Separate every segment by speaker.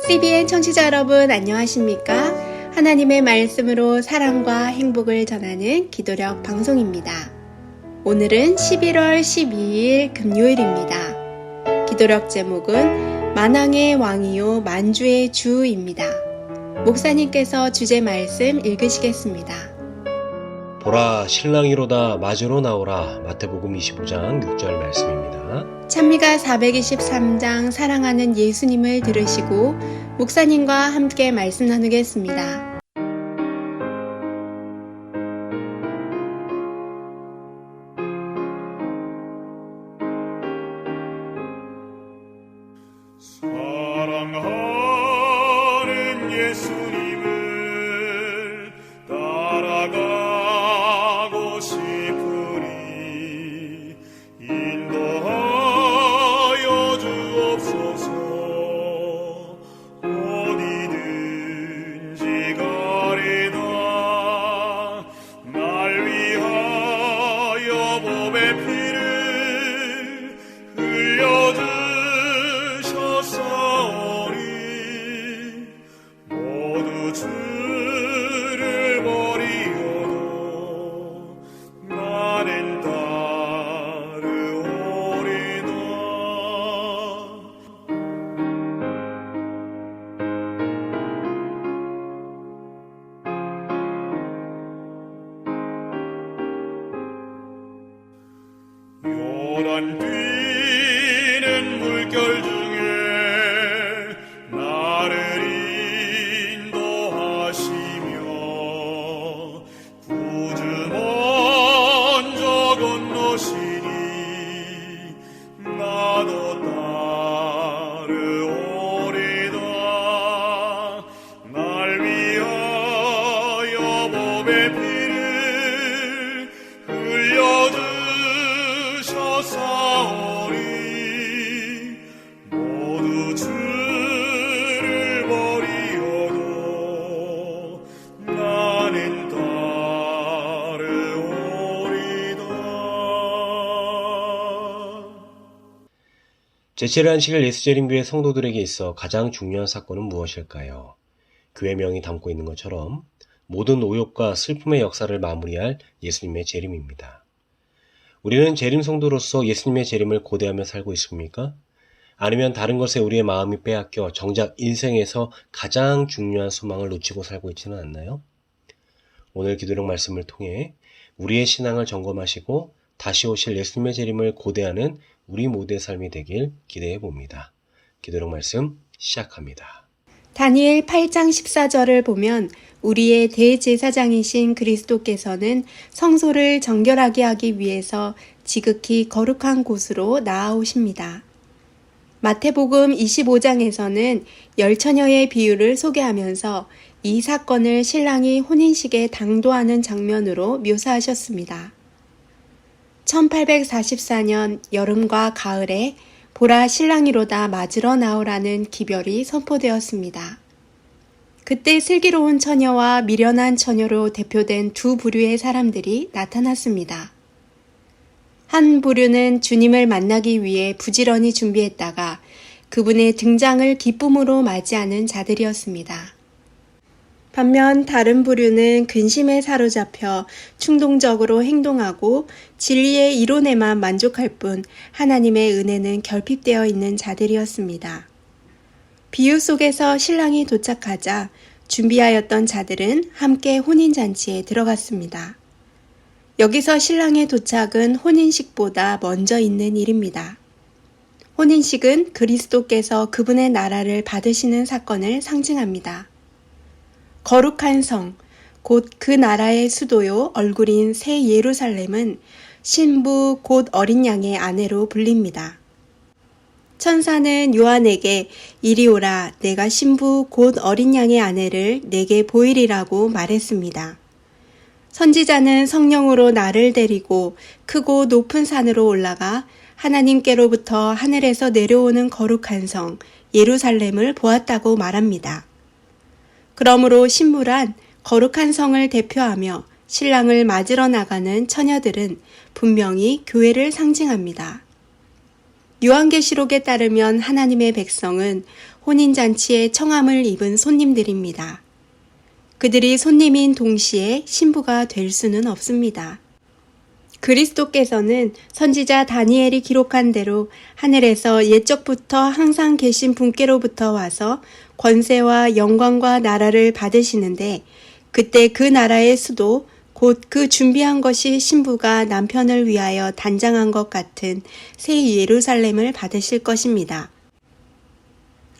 Speaker 1: CBN 청취자 여러분 안녕하십니까? 하나님의 말씀으로 사랑과 행복을 전하는 기도력 방송입니다. 오늘은 11월 12일 금요일입니다. 기도력 제목은 만왕의 왕이요 만주의 주입니다. 목사님께서 주제 말씀 읽으시겠습니다.
Speaker 2: 보라 신랑이로다 맞으러 나오라. 마태복음 25장 6절 말씀입니다.
Speaker 1: 찬미가 423장 사랑하는 예수님을 들으시고 목사님과 함께 말씀 나누겠습니다.
Speaker 3: 사랑하는 예수님을 따라가고 싶으니 인도하여 주옵소서. 어디든지 가리다 날 위하여 몸의 피를 흘려주셨사오니 모두 주를 버리어도 나는 따르오리다. 요단 뛰는 물결 중에 나를 인도하시며 구주 먼저 건너시니 나도 따르오리다. 날 위하여 몸의 피를 흘려주셨사오니 모두 주를 버리어도 나는 따르오리다.
Speaker 2: 제7안식일 예수재림교회 성도들에게 있어 가장 중요한 사건은 무엇일까요? 교회명이 담고 있는 것처럼 모든 오욕과 슬픔의 역사를 마무리할 예수님의 재림입니다. 우리는 재림 성도로서 예수님의 재림을 고대하며 살고 있습니까? 아니면 다른 것에 우리의 마음이 빼앗겨 정작 인생에서 가장 중요한 소망을 놓치고 살고 있지는 않나요? 오늘 기도력 말씀을 통해 우리의 신앙을 점검하시고 다시 오실 예수님의 재림을 고대하는 우리 모두의 삶이 되길 기대해 봅니다. 기도력 말씀 시작합니다.
Speaker 1: 다니엘 8장 14절을 보면 우리의 대제사장이신 그리스도께서는 성소를 정결하게 하기 위해서 지극히 거룩한 곳으로 나아오십니다. 마태복음 25장에서는 열처녀의 비유를 소개하면서 이 사건을 신랑이 혼인식에 당도하는 장면으로 묘사하셨습니다. 1844년 여름과 가을에 보라 신랑이로다 맞으러 나오라는 기별이 선포되었습니다. 그때 슬기로운 처녀와 미련한 처녀로 대표된 두 부류의 사람들이 나타났습니다. 한 부류는 주님을 만나기 위해 부지런히 준비했다가 그분의 등장을 기쁨으로 맞이하는 자들이었습니다. 반면 다른 부류는 근심에 사로잡혀 충동적으로 행동하고 진리의 이론에만 만족할 뿐 하나님의 은혜는 결핍되어 있는 자들이었습니다. 비유 속에서 신랑이 도착하자 준비하였던 자들은 함께 혼인잔치에 들어갔습니다. 여기서 신랑의 도착은 혼인식보다 먼저 있는 일입니다. 혼인식은 그리스도께서 그분의 나라를 받으시는 사건을 상징합니다. 거룩한 성, 곧 그 나라의 수도요 얼굴인 새 예루살렘은 신부 곧 어린 양의 아내로 불립니다. 천사는 요한에게 이리 오라 내가 신부 곧 어린 양의 아내를 내게 보이리라고 말했습니다. 선지자는 성령으로 나를 데리고 크고 높은 산으로 올라가 하나님께로부터 하늘에서 내려오는 거룩한 성 예루살렘을 보았다고 말합니다. 그러므로 신부란 거룩한 성을 대표하며 신랑을 맞으러 나가는 처녀들은 분명히 교회를 상징합니다. 요한계시록에 따르면 하나님의 백성은 혼인잔치에 청함을 입은 손님들입니다. 그들이 손님인 동시에 신부가 될 수는 없습니다. 그리스도께서는 선지자 다니엘이 기록한 대로 하늘에서 옛적부터 항상 계신 분께로부터 와서 권세와 영광과 나라를 받으시는데 그때 그 나라의 수도 곧 그 준비한 것이 신부가 남편을 위하여 단장한 것 같은 새 예루살렘을 받으실 것입니다.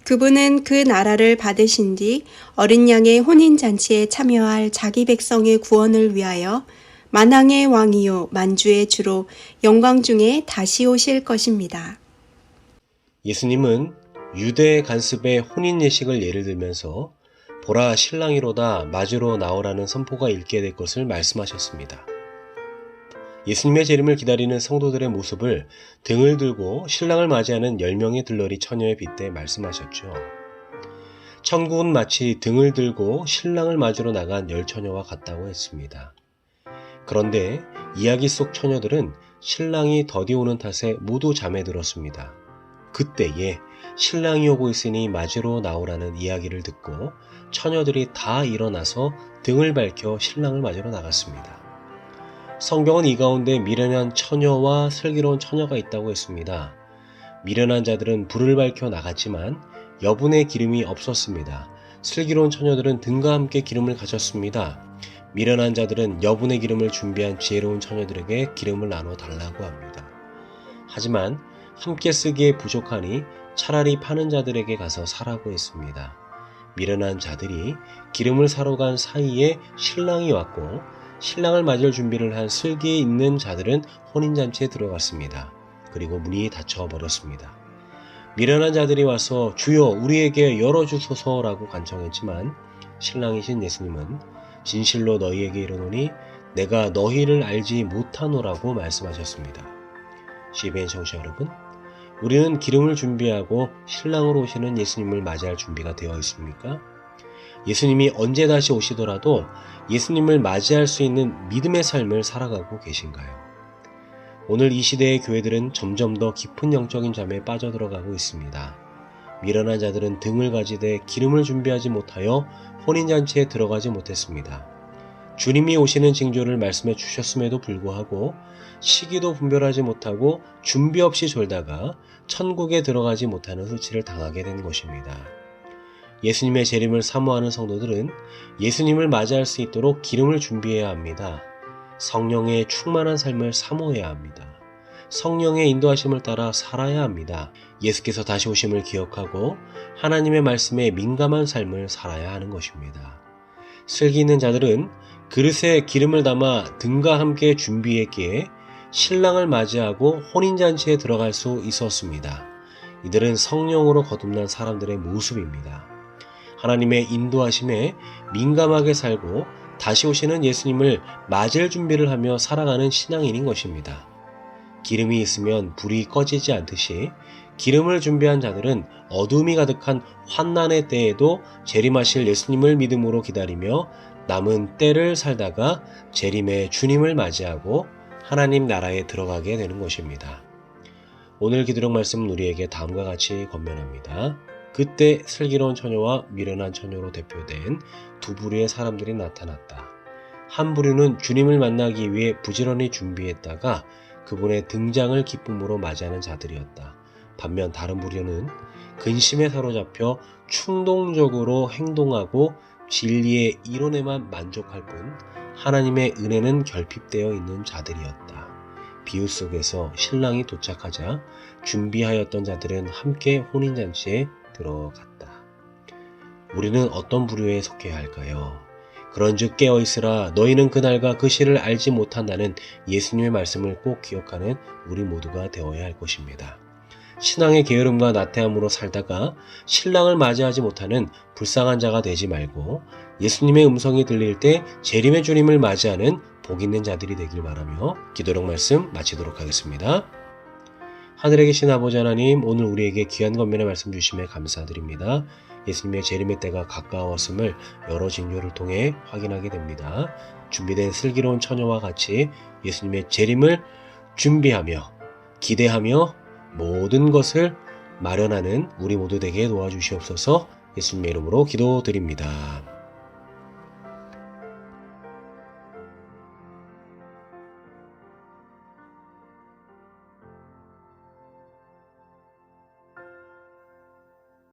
Speaker 1: 그분은 그 나라를 받으신 뒤 어린 양의 혼인잔치에 참여할 자기 백성의 구원을 위하여 만왕의 왕이요 만주의 주로 영광 중에 다시 오실 것입니다.
Speaker 2: 예수님은 유대 간습의 혼인 예식을 예를 들면서 보라 신랑이로다 맞으러 나오라는 선포가 읽게 될 것을 말씀하셨습니다. 예수님의 재림을 기다리는 성도들의 모습을 등을 들고 신랑을 맞이하는 10명의 들러리 처녀에 빗대 말씀하셨죠. 천국은 마치 등을 들고 신랑을 맞으러 나간 10처녀와 같다고 했습니다. 그런데 이야기 속 처녀들은 신랑이 더디 오는 탓에 모두 잠에 들었습니다. 그때에 신랑이 오고 있으니 맞으러 나오라는 이야기를 듣고 처녀들이 다 일어나서 등을 밝혀 신랑을 맞으러 나갔습니다. 성경은 이 가운데 미련한 처녀와 슬기로운 처녀가 있다고 했습니다. 미련한 자들은 불을 밝혀 나갔지만 여분의 기름이 없었습니다. 슬기로운 처녀들은 등과 함께 기름을 가졌습니다. 미련한 자들은 여분의 기름을 준비한 지혜로운 처녀들에게 기름을 나눠 달라고 합니다. 하지만 함께 쓰기에 부족하니 차라리 파는 자들에게 가서 사라고 했습니다. 미련한 자들이 기름을 사러 간 사이에 신랑이 왔고 신랑을 맞을 준비를 한 슬기에 있는 자들은 혼인잔치에 들어갔습니다. 그리고 문이 닫혀 버렸습니다. 미련한 자들이 와서 주여 우리에게 열어주소서라고 간청했지만 신랑이신 예수님은 진실로 너희에게 이르노니 내가 너희를 알지 못하노라고 말씀하셨습니다. CBN 청취자 여러분, 우리는 기름을 준비하고 신랑으로 오시는 예수님을 맞이할 준비가 되어 있습니까? 예수님이 언제 다시 오시더라도 예수님을 맞이할 수 있는 믿음의 삶을 살아가고 계신가요? 오늘 이 시대의 교회들은 점점 더 깊은 영적인 잠에 빠져들어가고 있습니다. 미련한 자들은 등을 가지되 기름을 준비하지 못하여 혼인잔치에 들어가지 못했습니다. 주님이 오시는 징조를 말씀해 주셨음에도 불구하고 시기도 분별하지 못하고 준비 없이 졸다가 천국에 들어가지 못하는 수치를 당하게 된 것입니다. 예수님의 재림을 사모하는 성도들은 예수님을 맞이할 수 있도록 기름을 준비해야 합니다. 성령의 충만한 삶을 사모해야 합니다. 성령의 인도하심을 따라 살아야 합니다. 예수께서 다시 오심을 기억하고 하나님의 말씀에 민감한 삶을 살아야 하는 것입니다. 슬기 있는 자들은 그릇에 기름을 담아 등과 함께 준비했기에 신랑을 맞이하고 혼인잔치에 들어갈 수 있었습니다. 이들은 성령으로 거듭난 사람들의 모습입니다. 하나님의 인도하심에 민감하게 살고 다시 오시는 예수님을 맞을 준비를 하며 살아가는 신앙인인 것입니다. 기름이 있으면 불이 꺼지지 않듯이 기름을 준비한 자들은 어둠이 가득한 환난의 때에도 재림하실 예수님을 믿음으로 기다리며 남은 때를 살다가 재림의 주님을 맞이하고 하나님 나라에 들어가게 되는 것입니다. 오늘 기도록 말씀은 우리에게 다음과 같이 권면합니다. 그때 슬기로운 처녀와 미련한 처녀로 대표된 두 부류의 사람들이 나타났다. 한 부류는 주님을 만나기 위해 부지런히 준비했다가 그분의 등장을 기쁨으로 맞이하는 자들이었다. 반면 다른 부류는 근심에 사로잡혀 충동적으로 행동하고 진리의 이론에만 만족할 뿐 하나님의 은혜는 결핍되어 있는 자들이었다. 비유 속에서 신랑이 도착하자 준비하였던 자들은 함께 혼인잔치에 들어갔다. 우리는 어떤 부류에 속해야 할까요? 그런즉 깨어있으라 너희는 그날과 그 시를 알지 못한다는 예수님의 말씀을 꼭 기억하는 우리 모두가 되어야 할 것입니다. 신앙의 게으름과 나태함으로 살다가 신랑을 맞이하지 못하는 불쌍한 자가 되지 말고 예수님의 음성이 들릴 때 재림의 주님을 맞이하는 복 있는 자들이 되길 바라며 기도록 말씀 마치도록 하겠습니다. 하늘에 계신 아버지 하나님, 오늘 우리에게 귀한 권면의 말씀 주심에 감사드립니다. 예수님의 재림의 때가 가까웠음을 여러 징조를 통해 확인하게 됩니다. 준비된 슬기로운 처녀와 같이 예수님의 재림을 준비하며 기대하며 모든 것을 마련하는 우리 모두 되게 도와주시옵소서. 예수님의 이름으로 기도드립니다.